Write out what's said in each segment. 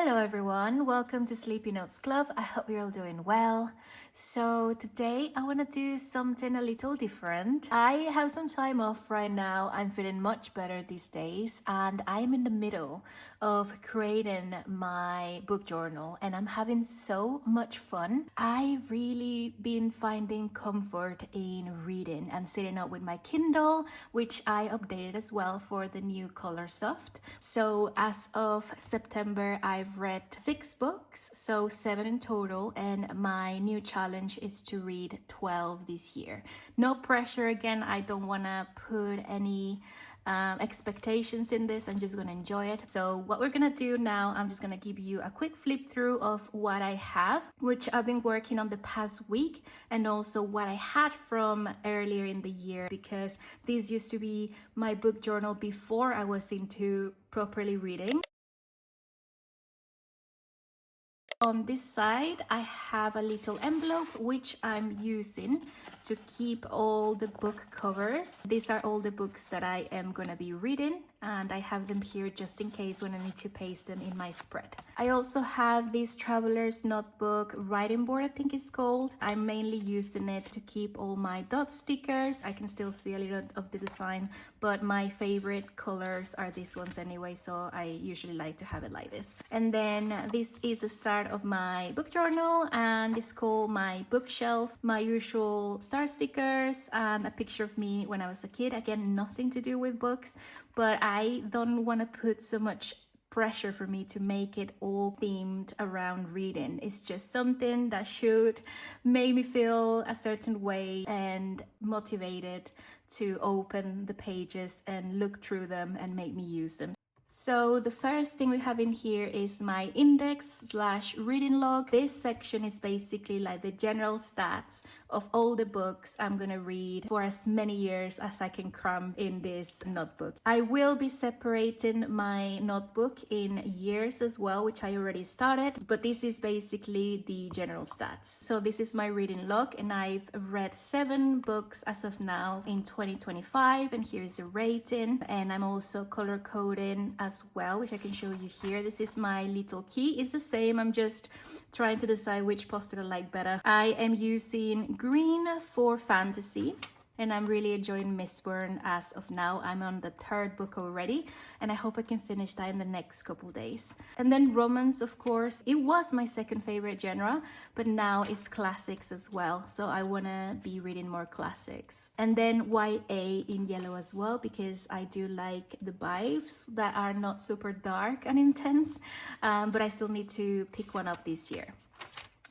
Hello everyone, welcome to Sleepy Notes Club. I hope you're all doing well. So today I want to do something a little different. I have some time off right now. I'm feeling much better these days and I'm in the middle of creating my book journal and I'm having so much fun. I've really been finding comfort in reading and sitting up with my Kindle, which I updated as well for the new color soft. So as of September, I've read 6 books, so 7 in total, and my new challenge is to read 12 this year. No pressure again, I don't want to put any expectations in this. I'm just gonna enjoy it. So what we're gonna do now, I'm just gonna give you a quick flip through of what I have, which I've been working on the past week, and also what I had from earlier in the year, because this used to be my book journal before I was into properly reading. On this side, I have a little envelope which I'm using to keep all the book covers. These are all the books that I am gonna be reading, and I have them here just in case when I need to paste them in my spread. I also have this traveler's notebook writing board, I think it's called. I'm mainly using it to keep all my dot stickers. I can still see a little of the design, but my favorite colors are these ones anyway, so I usually like to have it like this. And then this is the start of my book journal, and it's called my bookshelf. My usual star stickers and a picture of me when I was a kid. Again, nothing to do with books, but I don't want to put so much pressure for me to make it all themed around reading. It's just something that should make me feel a certain way and motivated to open the pages and look through them and make me use them. So the first thing we have in here is my index/reading log. This section is basically like the general stats of all the books I'm gonna read for as many years as I can cram in this notebook. I will be separating my notebook in years as well, which I already started, but this is basically the general stats. So this is my reading log, and I've read 7 books as of now in 2025, and here's a rating, and I'm also color coding as well, which I can show you here. This is my little key. It's the same, I'm just trying to decide which post-it I like better. I am using green for fantasy, and I'm really enjoying Mistborn as of now. I'm on the 3rd book already, and I hope I can finish that in the next couple days. And then romance, of course, it was my second favorite genre, but now it's classics as well, so I want to be reading more classics. And then YA in yellow as well, because I do like the vibes that are not super dark and intense, but I still need to pick one up this year.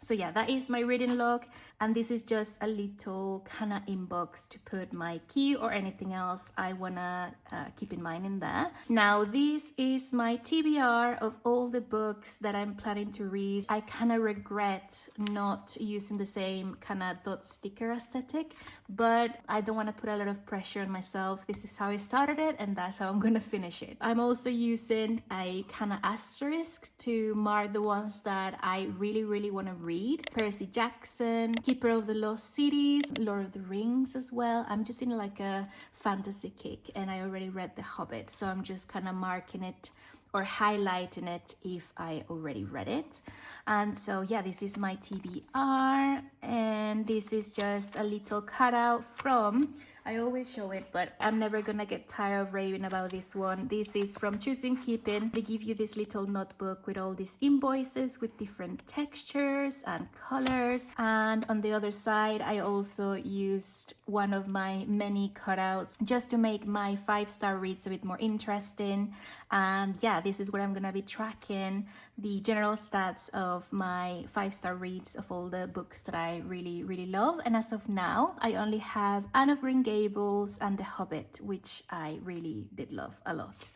So yeah, that is my reading log, and this is just a little kind of inbox to put my key or anything else I wanna keep in mind in there. Now this is my TBR of all the books that I'm planning to read. I kind of regret not using the same kind of dot sticker aesthetic, but I don't want to put a lot of pressure on myself. This is how I started it, and that's how I'm gonna finish it. I'm also using a kind of asterisk to mark the ones that I really want to read. Percy Jackson, Keeper of the Lost Cities, Lord of the Rings as well. I'm just in like a fantasy kick, and I already read The Hobbit, so I'm just kind of marking it or highlighting it if I already read it. And so yeah, this is my TBR, and this is just a little cutout from, I always show it, but I'm never gonna get tired of raving about this one. This is from Choosing Keeping. They give you this little notebook with all these invoices with different textures and colors. And on the other side, I also used one of my many cutouts just to make my 5-star reads a bit more interesting. And yeah, this is where I'm gonna be tracking the general stats of my 5-star reads of all the books that I really love. And as of now, I only have Anne of Green Gables and The Hobbit, which I really did love a lot.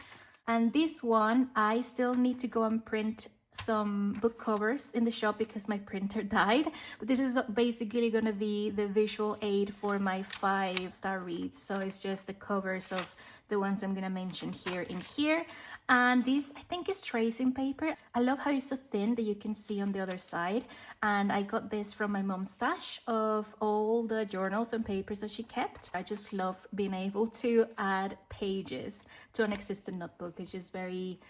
And this one, I still need to go and print some book covers in the shop because my printer died, but this is basically gonna be the visual aid for my 5-star reads. So it's just the covers of the ones I'm gonna mention here in here. And this, I think, is tracing paper. I love how it's so thin that you can see on the other side, and I got this from my mom's stash of all the journals and papers that she kept. I just love being able to add pages to an existing notebook. It's just very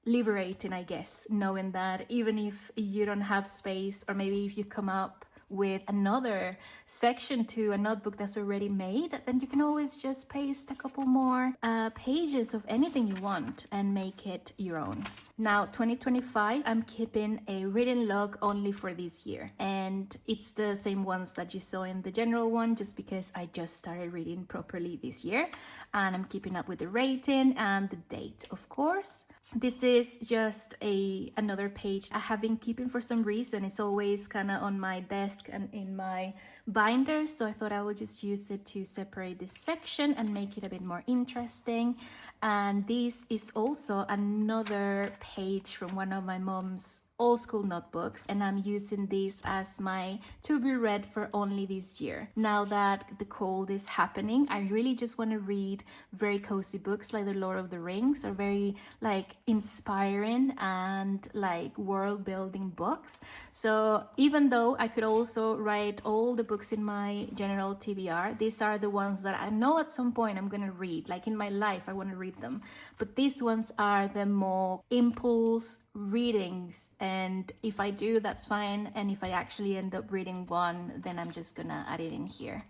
liberating, I guess, knowing that even if you don't have space, or maybe if you come up with another section to a notebook that's already made, then you can always just paste a couple more pages of anything you want and make it your own. Now 2025, I'm keeping a reading log only for this year, and it's the same ones that you saw in the general one, just because I just started reading properly this year, and I'm keeping up with the rating and the date, of course. This is just another page I have been keeping for some reason. It's always kind of on my desk and in my binder, so I thought I would just use it to separate this section and make it a bit more interesting. And this is also another page from one of my mom's old school notebooks, and I'm using this as my to be read for only this year. Now that the cold is happening, I really just want to read very cozy books like The Lord of the Rings, or very like inspiring and like world building books. So even though I could also write all the books in my general TBR, these are the ones that I know at some point I'm gonna read, like in my life I want to read them, but these ones are the more impulse readings, and if I do, that's fine, and if I actually end up reading one, then I'm just gonna add it in here.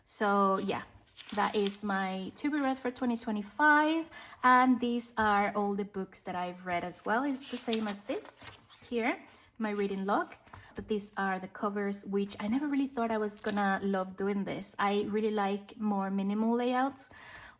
So yeah, that is my to be read for 2025, and these are all the books that I've read as well. It's the same as this here, my reading log, but these are the covers, which I never really thought I was gonna love doing this. I really like more minimal layouts,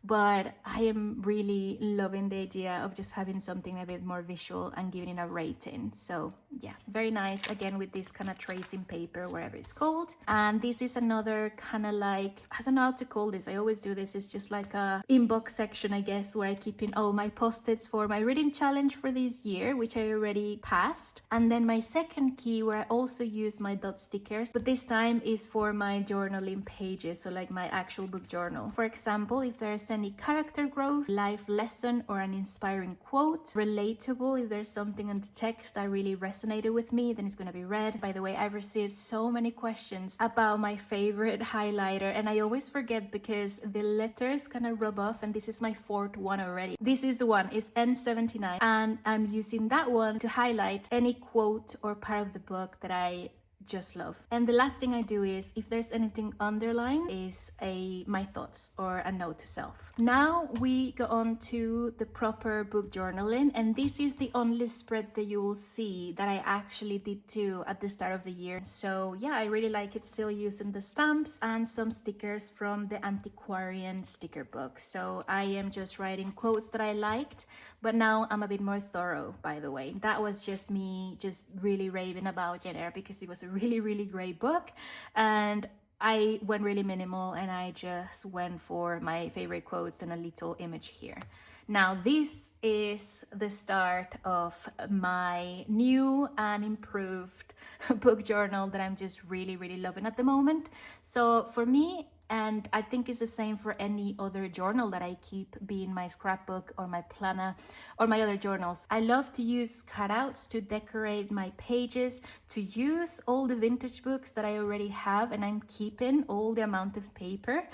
but I am really loving the idea of just having something a bit more visual and giving it a rating. So yeah, very nice, again with this kind of tracing paper, whatever it's called. And this is another kind of like, I don't know how to call this, I always do this, it's just like a inbox section, I guess, where I keep in all my post-its for my reading challenge for this year, which I already passed. And then my second key, where I also use my dot stickers, but this time is for my journaling pages, so like my actual book journal. For example, if there's any character growth, life lesson, or an inspiring quote, relatable, if there's something in the text that really resonated with me, then it's gonna be read. By the way, I've received so many questions about my favorite highlighter, and I always forget because the letters kind of rub off, and this is my fourth one already. This is the one, it's N79, and I'm using that one to highlight any quote or part of the book that I just love. And the last thing I do is, if there's anything underlined, is my thoughts or a note to self. Now we go on to the proper book journaling, and this is the only spread that you will see that I actually did too at the start of the year. So yeah, I really like it, still using the stamps and some stickers from the antiquarian sticker book. So I am just writing quotes that I liked, but now I'm a bit more thorough, by the way. That was just me just really raving about Jane Eyre because it was a really great book, and I went really minimal, and I just went for my favorite quotes and a little image here. Now this is the start of my new and improved book journal that I'm just really loving at the moment. So for me, and I think it's the same for any other journal that I keep, being my scrapbook or my planner or my other journals, I love to use cutouts to decorate my pages, to use all the vintage books that I already have and I'm keeping all the amount of paper,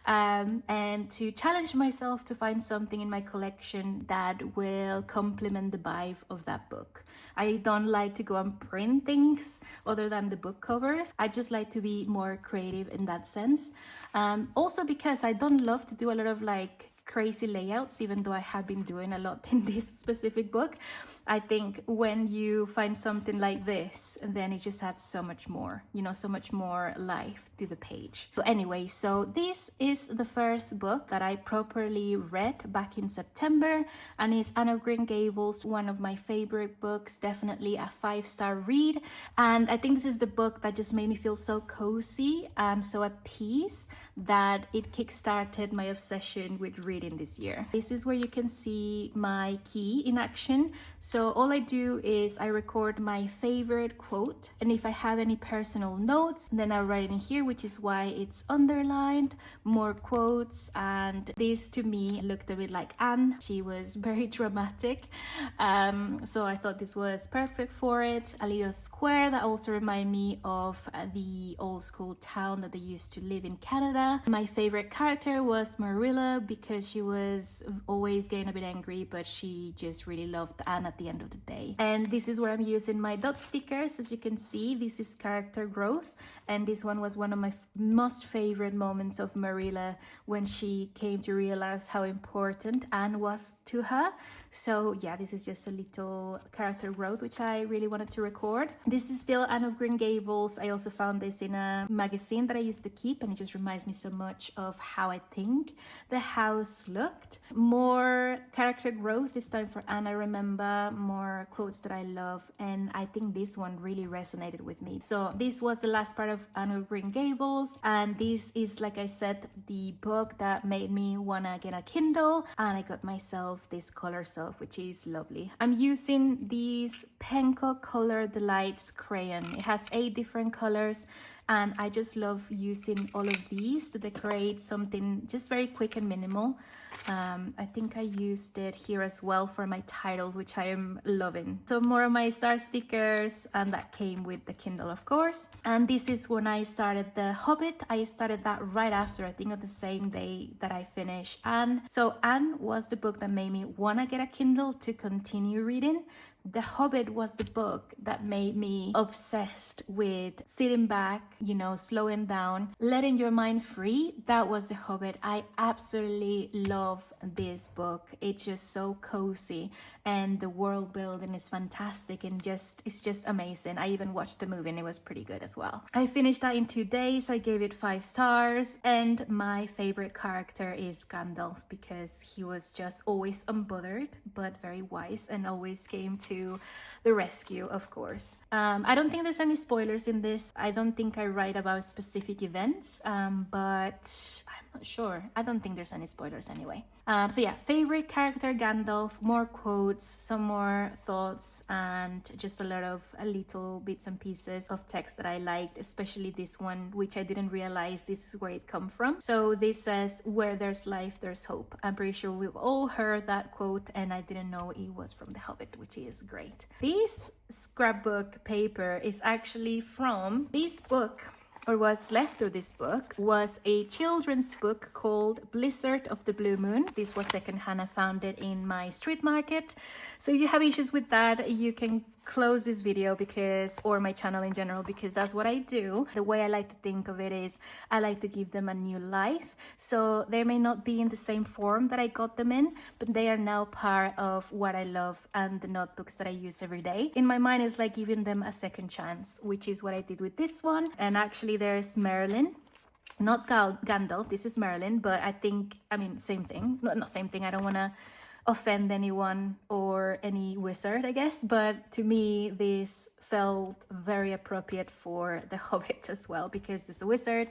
and to challenge myself to find something in my collection that will complement the vibe of that book. I don't like to go and print things other than the book covers. I just like to be more creative in that sense. Also because I don't love to do a lot of like crazy layouts, even though I have been doing a lot in this specific book. I think when you find something like this, then it just adds so much more, you know, so much more life to the page. But anyway, so this is the first book that I properly read back in September, and it's Anne of Green Gables, one of my favorite books, definitely a 5-star read. And I think this is the book that just made me feel so cozy and so at peace that it kickstarted my obsession with reading this year. This is where you can see my key in action. So all I do is I record my favorite quote, and if I have any personal notes, then I write in here, which is why it's underlined, more quotes. And this to me looked a bit like Anne. She was very dramatic, so I thought this was perfect for it. A little square that also reminded me of the old school town that they used to live in Canada. My favorite character was Marilla because because she was always getting a bit angry, but she just really loved Anne at the end of the day. And this is where I'm using my dot stickers. As you can see, this is character growth, and this one was one of my most favorite moments of Marilla when she came to realize how important Anne was to her. So yeah, this is just a little character growth which I really wanted to record. This is still Anne of Green Gables. I also found this in a magazine that I used to keep, and it just reminds me so much of how I think the house looked. More character growth this time for Anne, I remember, more quotes that I love, and I think this one really resonated with me. So this was the last part of Anne of Green Gables, and this is, like I said, the book that made me wanna get a Kindle, and I got myself this color stuff, which is lovely. I'm using these Penco Color Delights crayon. It has 8 different colors, and I just love using all of these to decorate something just very quick and minimal. I think I used it here as well for my titles, which I am loving. So more of my star stickers, and that came with the Kindle, of course. And this is when I started the Hobbit. I started that right after, I think on the same day that I finished Anne. So Anne was the book that made me want to get a Kindle to continue reading. The Hobbit was the book that made me obsessed with sitting back, you know, slowing down, letting your mind free. That was The Hobbit. I absolutely love this book. It's just so cozy, and the world building is fantastic, and it's just amazing. I even watched the movie and it was pretty good as well. I finished that in 2 days. I gave it 5 stars, and my favorite character is Gandalf because he was just always unbothered but very wise and always came to the rescue, of course. I don't think there's any spoilers in this. I don't think I write about specific events, but I'm not sure. I don't think there's any spoilers anyway. So yeah, favorite character Gandalf, more quotes, some more thoughts, and just a lot of little bits and pieces of text that I liked, especially this one, which I didn't realize this is where it come from. So this says, where there's life, there's hope. I'm pretty sure we've all heard that quote, and I didn't know it was from The Hobbit, which is great. This scrapbook paper is actually from this book, or what's left of this book was a children's book called Blizzard of the Blue Moon. This was secondhand. I found it in my street market. So if you have issues with that, you can close this video or my channel in general, because that's what I do. The way I like to think of it is I like to give them a new life. So they may not be in the same form that I got them in, but they are now part of what I love and the notebooks that I use every day. In my mind, it's like giving them a second chance, which is what I did with this one. And actually there's Merlin. Not Gandalf, this is Merlin, but same thing. Not same thing, I don't want to offend anyone or any wizard, I guess, but to me this felt very appropriate for The Hobbit as well, because there's a wizard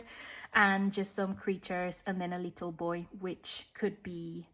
and just some creatures and then a little boy, which could be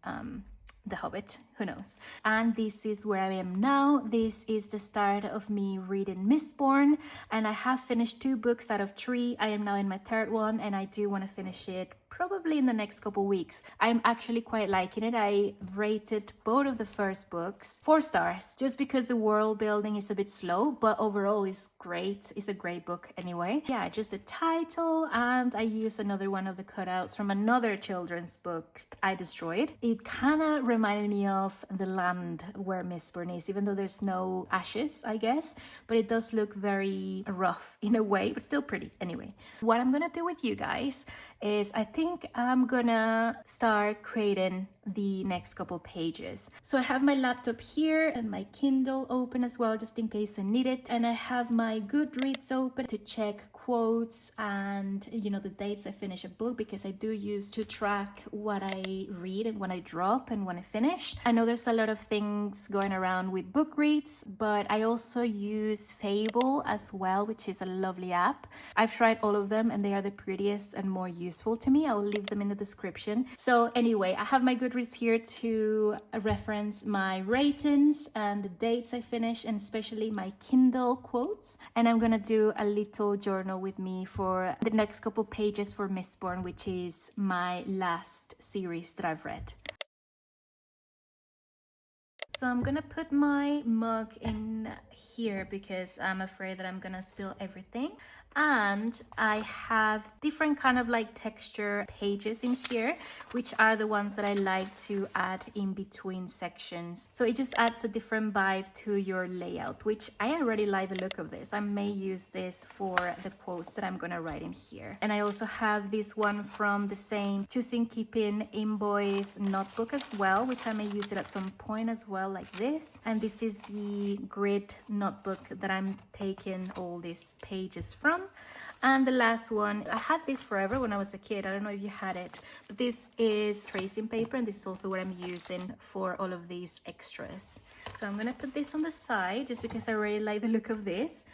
The Hobbit, who knows. And this is where I am now. This is the start of me reading Mistborn, and I have finished 2 books out of 3. I am now in my 3rd one, and I do want to finish it probably in the next couple weeks. I'm actually quite liking it. I rated both of the first books 4 stars, just because the world building is a bit slow, but overall it's great. It's a great book anyway. Yeah, just the title, and I used another one of the cutouts from another children's book I destroyed. It kind of reminded me of the land where Mistborn is, even though there's no ashes, I guess, but it does look very rough in a way, but still pretty anyway. What I'm gonna do with you guys is I think I'm gonna start creating the next couple pages. So I have my laptop here and my Kindle open as well, just in case I need it, and I have my Goodreads open to check quotes and the dates I finish a book, because I do use to track what I read and when I drop and when I finish. I know there's a lot of things going around with book reads, but I also use Fable as well, which is a lovely app. I've tried all of them and they are the prettiest and more useful to me. I'll leave them in the description. So anyway, I have my Goodreads here to reference my ratings and the dates I finish, and especially my Kindle quotes. And I'm gonna do a little journal with me for the next couple pages for Mistborn, which is my last series that I've read. So I'm gonna put my mug in here because I'm afraid that I'm gonna spill everything. And I have different kind of like texture pages in here, which are the ones that I like to add in between sections. So it just adds a different vibe to your layout, which I already like the look of this. I may use this for the quotes that I'm gonna write in here. And I also have this one from the same Choosing Keeping Invoice notebook as well, which I may use it at some point as well, like this. And this is the grid notebook that I'm taking all these pages from. And the last one, I had this forever when I was a kid. I don't know if you had it, but this is tracing paper, and this is also what I'm using for all of these extras. So I'm gonna put this on the side just because I really like the look of this.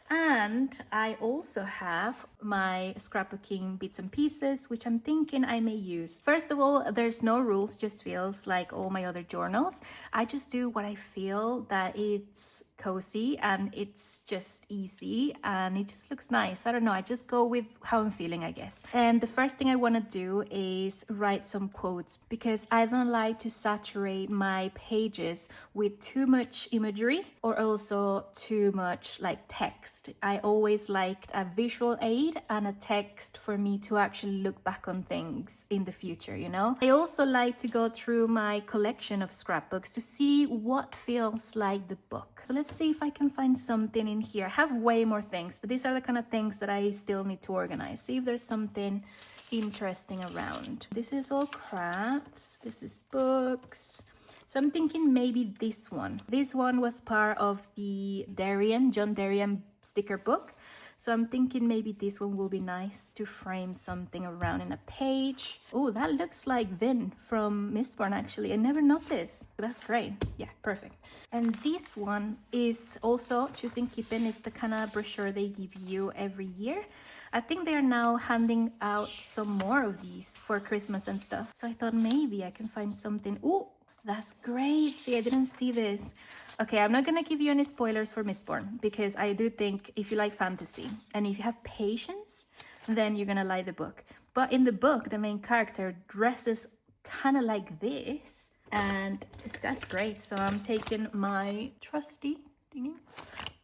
And I also have my scrapbooking bits and pieces, which I'm thinking I may use. First of all, there's no rules, just feels like all my other journals. I just do what I feel that it's cozy and it's just easy and it just looks nice. I don't know, I just go with how I'm feeling, I guess. And the first thing I want to do is write some quotes because I don't like to saturate my pages with too much imagery or also too much like text. I always liked a visual aid and a text for me to actually look back on things in the future, you know? I also like to go through my collection of scrapbooks to see what feels like the book. So let's see if I can find something in here. I have way more things, but these are the kind of things that I still need to organize. See if there's something interesting around. This is all crafts. This is books. So I'm thinking maybe this one. This one was part of the John Darien sticker book. So I'm thinking maybe this one will be nice to frame something around in a page. Oh, that looks like Vin from Mistborn, actually. I never noticed. That's great. Yeah, perfect. And this one is also Choosing Keeping. It's the kind of brochure they give you every year. I think they're now handing out some more of these for Christmas and stuff. So I thought maybe I can find something. Oh, that's great. See, I didn't see this. Okay, I'm not gonna give you any spoilers for Mistborn because I do think if you like fantasy and if you have patience, then you're gonna like the book. But in the book, the main character dresses kind of like this, and that's great. So I'm taking my trusty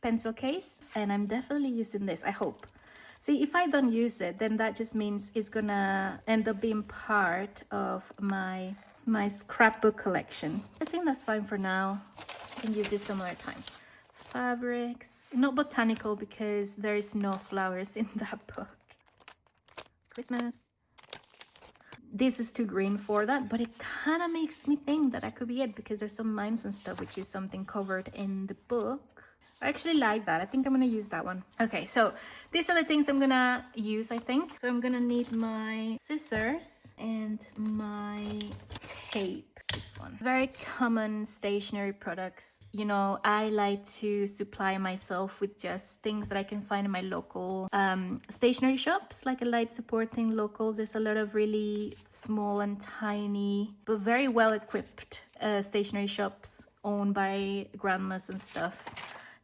pencil case, and I'm definitely using this, I hope. See, if I don't use it, then that just means it's gonna end up being part of my scrapbook collection. I think that's fine for now. I can use this some other time. Fabrics, not botanical because there is no flowers in that book. Christmas. This is too green for that, but it kind of makes me think that could be it because there's some lines and stuff, which is something covered in the book. I actually like that. I think I'm gonna use that one. Okay, so these are the things I'm gonna use, I think. So I'm gonna need my scissors and my tape. This one. Very common stationery products. You know, I like to supply myself with just things that I can find in my local stationery shops. Like I like supporting locals. There's a lot of really small and tiny, but very well equipped stationery shops owned by grandmas and stuff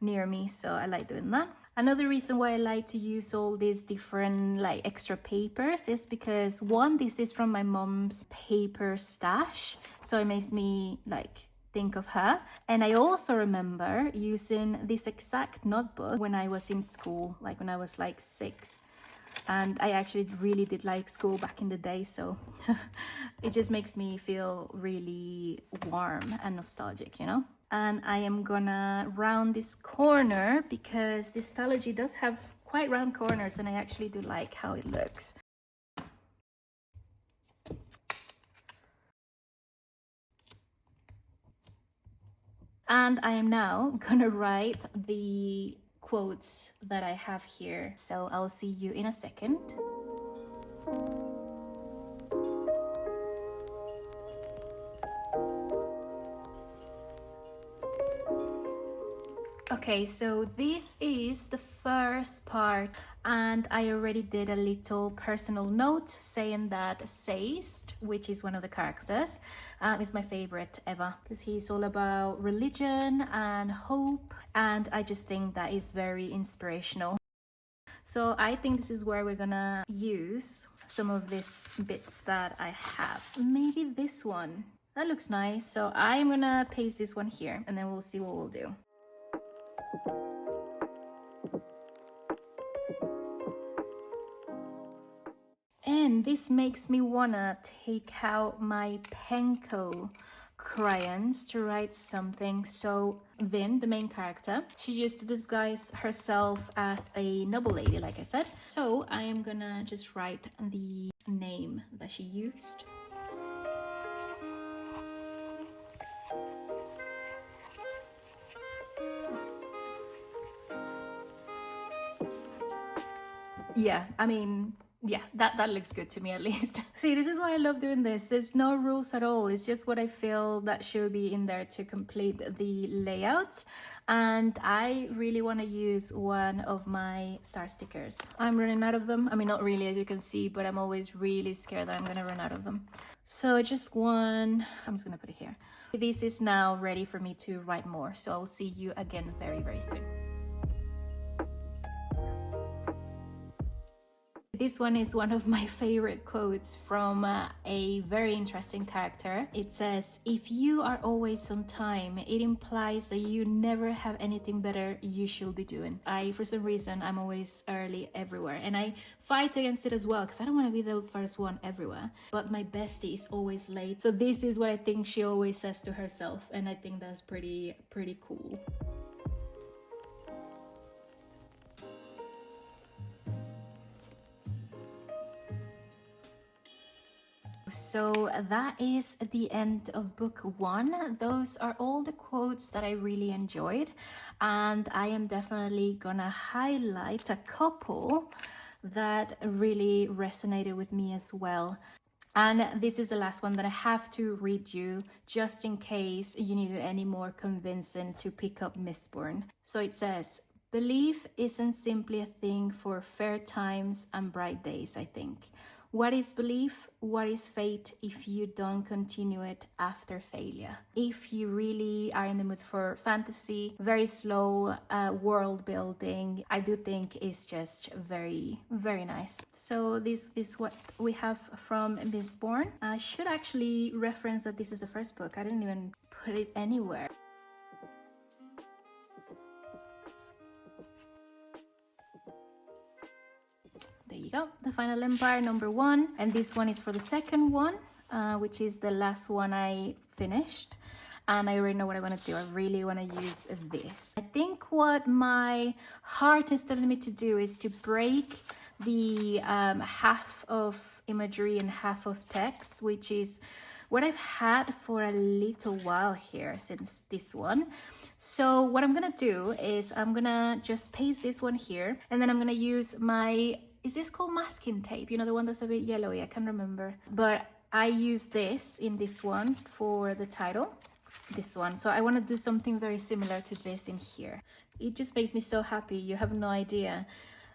near me, so I like doing that. Another reason why I like to use all these different like extra papers is because one, this is from my mom's paper stash, so it makes me like think of her. And I also remember using this exact notebook when I was in school, like when I was like 6. And I actually really did like school back in the day, so it just makes me feel really warm and nostalgic, you know? And I am gonna round this corner because this Stalogy does have quite round corners and I actually do like how it looks. And I am now gonna write the quotes that I have here. So I'll see you in a second. Okay, so this is the first part, and I already did a little personal note saying that Seist, which is one of the characters, is my favorite ever because he's all about religion and hope, and I just think that is very inspirational. So I think this is where we're gonna use some of these bits that I have. Maybe this one. That looks nice. So I'm gonna paste this one here and then we'll see what we'll do. And this makes me wanna take out my Penco crayons to write something. So Vin, the main character, she used to disguise herself as a noble lady, like I said. So I am gonna just write the name that she used. Yeah, I mean, yeah, that looks good to me at least. See, this is why I love doing this. There's no rules at all. It's just what I feel that should be in there to complete the layout. And I really want to use one of my star stickers. I'm running out of them. I mean, not really, as you can see, but I'm always really scared that I'm gonna run out of them. So just one, I'm just gonna put it here. This is now ready for me to write more. So I'll see you again very, very soon. This one is one of my favorite quotes from a very interesting character. It says, if you are always on time, it implies that you never have anything better you should be doing. For some reason, I'm always early everywhere. And I fight against it as well because I don't want to be the first one everywhere. But my bestie is always late. So this is what I think she always says to herself. And I think that's pretty cool. So that is the end of book one. Those are all the quotes that I really enjoyed, and I am definitely gonna highlight a couple that really resonated with me as well. And this is the last one that I have to read you just in case you needed any more convincing to pick up Mistborn. So it says, belief isn't simply a thing for fair times and bright days, I think. What is belief? What is fate if you don't continue it after failure? If you really are in the mood for fantasy, very slow world building, I do think it's just very, very nice. So this is what we have from Mistborn. I should actually reference that this is the first book. I didn't even put it anywhere. There you go, The Final Empire #1, and this one is for the second one, which is the last one I finished, and I already know what I want to do. I really want to use this. I think what my heart is telling me to do is to break the half of imagery and half of text, which is what I've had for a little while here since this one. So what I'm gonna do is I'm gonna just paste this one here, and then I'm gonna use my, is this called masking tape? You know, the one that's a bit yellowy, I can't remember. But I use this in this one for the title, this one. So I want to do something very similar to this in here. It just makes me so happy. You have no idea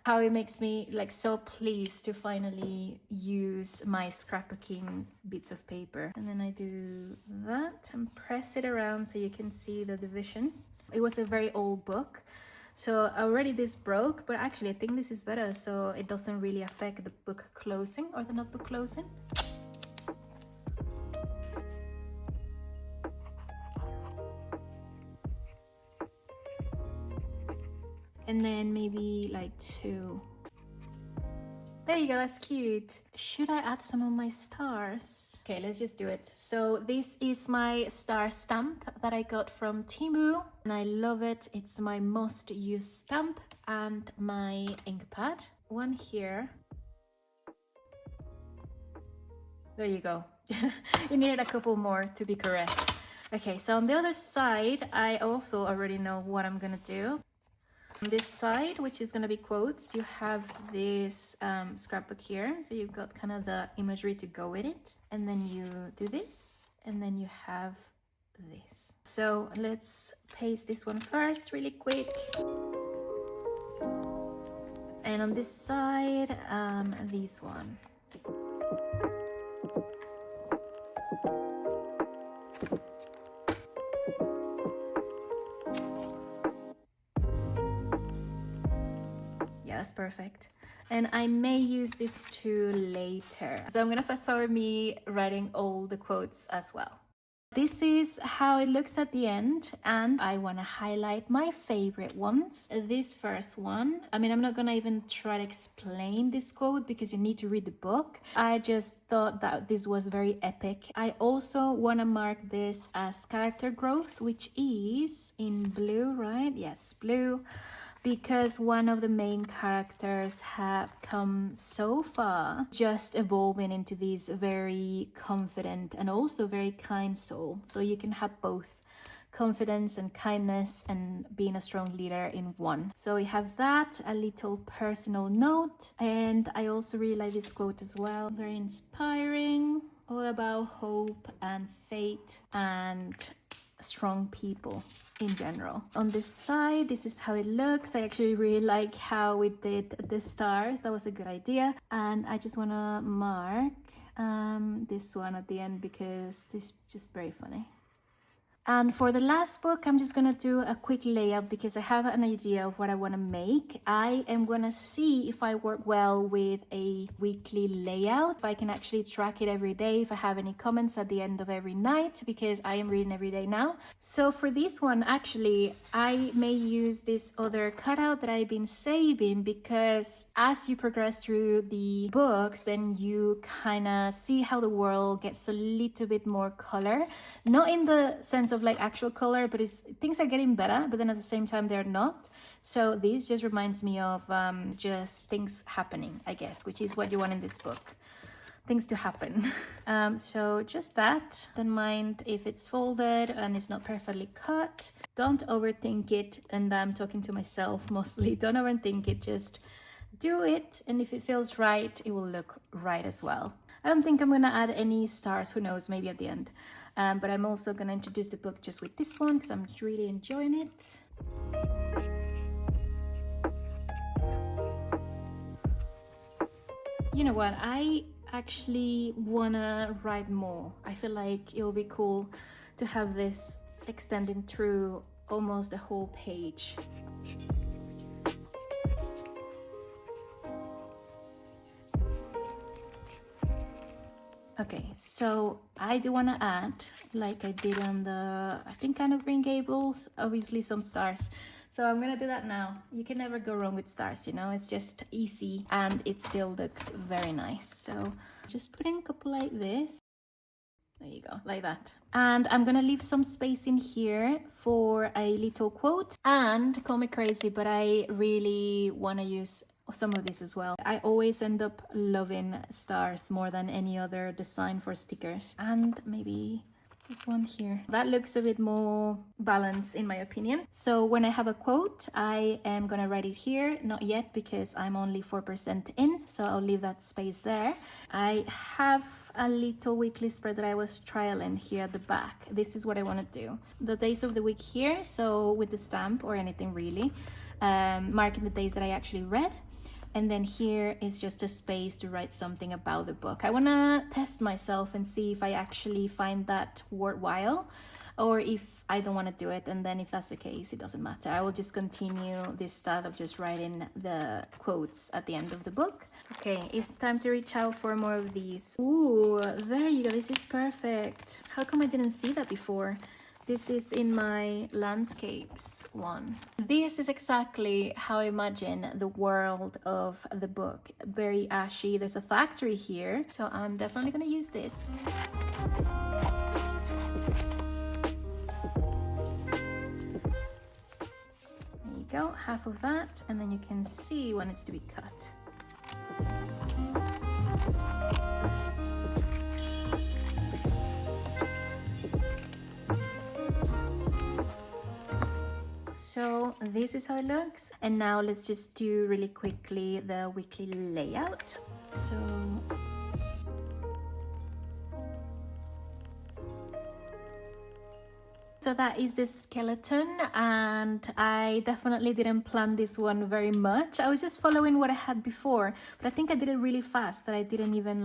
how it makes me like so pleased to finally use my scrapbooking bits of paper. And then I do that and press it around so you can see the division. It was a very old book, so already this broke, but actually I think this is better, so it doesn't really affect the book closing or the notebook closing. And then maybe like 2. There you go, that's cute. Should I add some of my stars? Okay, let's just do it. So this is my star stamp that I got from Temu, and I love it. It's my most used stamp, and my ink pad. One here. There you go. You needed a couple more to be correct. Okay, so on the other side, I also already know what I'm gonna do. On this side, which is going to be quotes, you have this scrapbook here, so you've got kind of the imagery to go with it, and then you do this, and then you have this. So let's paste this one first really quick, and on this side this one. That's perfect. And I may use this too later. So I'm gonna fast forward me writing all the quotes as well. This is how it looks at the end, and I want to highlight my favorite ones. This first one, I mean, I'm not gonna even try to explain this quote because you need to read the book. I just thought that this was very epic. I also want to mark this as character growth, which is in blue, right? Yes, blue. Because one of the main characters have come so far, just evolving into this very confident and also very kind soul. So you can have both confidence and kindness and being a strong leader in one. So we have that, a little personal note. And I also really like this quote as well. Very inspiring, all about hope and fate and strong people in general. On this side, this is how it looks. I actually really like how we did the stars. That was a good idea. And I just want to mark this one at the end because this is just very funny. And for the last book, I'm just gonna do a quick layout because I have an idea of what I want to make. I am gonna see if I work well with a weekly layout, if I can actually track it every day, if I have any comments at the end of every night, because I am reading every day now. So for this one, actually, I may use this other cutout that I've been saving because as you progress through the books, then you kind of see how the world gets a little bit more color. Not in the sense of like actual color, but things are getting better, but then at the same time they're not. So this just reminds me of just things happening, I guess, which is what you want in this book, things to happen. So just that. Don't mind if it's folded and it's not perfectly cut. Don't overthink it, and I'm talking to myself mostly. Don't overthink it, just do it, and if it feels right, it will look right as well. I don't think I'm gonna add any stars, who knows, maybe at the end. But I'm also gonna introduce the book just with this one because I'm really enjoying it. You know what, I actually wanna write more. I feel like it will be cool to have this extending through almost the whole page. Okay, so I do want to add, like I did on the, I think kind of Green Gables, obviously some stars. So I'm gonna do that now. You can never go wrong with stars, you know, it's just easy and it still looks very nice. So just put in a couple like this. There you go, like that. And I'm gonna leave some space in here for a little quote. And call me crazy, but I really want to use some of this as well. I always end up loving stars more than any other design for stickers. And maybe this one here. That looks a bit more balanced in my opinion. So when I have a quote, I am gonna write it here. Not yet because I'm only 4% in, so I'll leave that space there. I have a little weekly spread that I was trialing here at the back. This is what I want to do. The days of the week here, so with the stamp or anything really, marking the days that I actually read. And then here is just a space to write something about the book. I want to test myself and see if I actually find that worthwhile or if I don't want to do it. And then if that's the case, it doesn't matter. I will just continue this style of just writing the quotes at the end of the book. Okay, it's time to reach out for more of these. Ooh, there you go. This is perfect. How come I didn't see that before? This is in my landscapes one. This is exactly how I imagine the world of the book. Very ashy. There's a factory here, so I'm definitely gonna use this. There you go, half of that, and then you can see when it's to be cut. So this is how it looks. And now let's just do really quickly the weekly layout. So that is the skeleton, and I definitely didn't plan this one very much. I was just following what I had before, but I think I did it really fast that I didn't even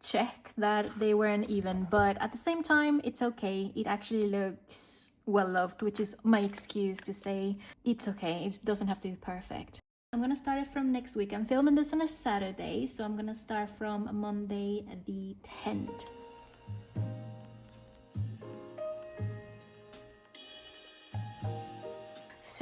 check that they weren't even, but at the same time, it's okay. It actually looks well loved, which is my excuse to say it's okay. It doesn't have to be perfect. I'm gonna start it from next week. I'm filming this on a Saturday, so I'm gonna start from Monday the 10th.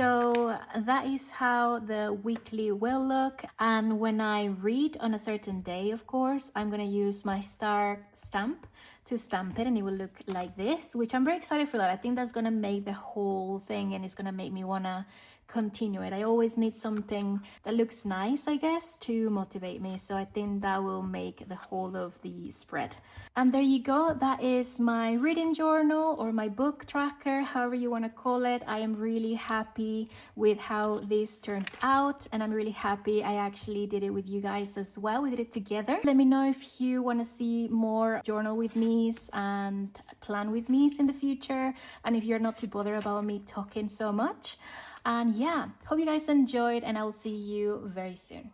So that is how the weekly will look. And when I read on a certain day, of course, I'm gonna use my star stamp to stamp it, and it will look like this, which I'm very excited for that. I think that's gonna make the whole thing, and it's gonna make me wanna continue it. I always need something that looks nice, I guess, to motivate me. So I think that will make the whole of the spread. And there you go. That is my reading journal or my book tracker, however you want to call it. I am really happy with how this turned out, and I'm really happy I actually did it with you guys as well. We did it together. Let me know if you want to see more journal with me's and plan with me's in the future, and if you're not too bothered about me talking so much. And yeah, hope you guys enjoyed, and I will see you very soon.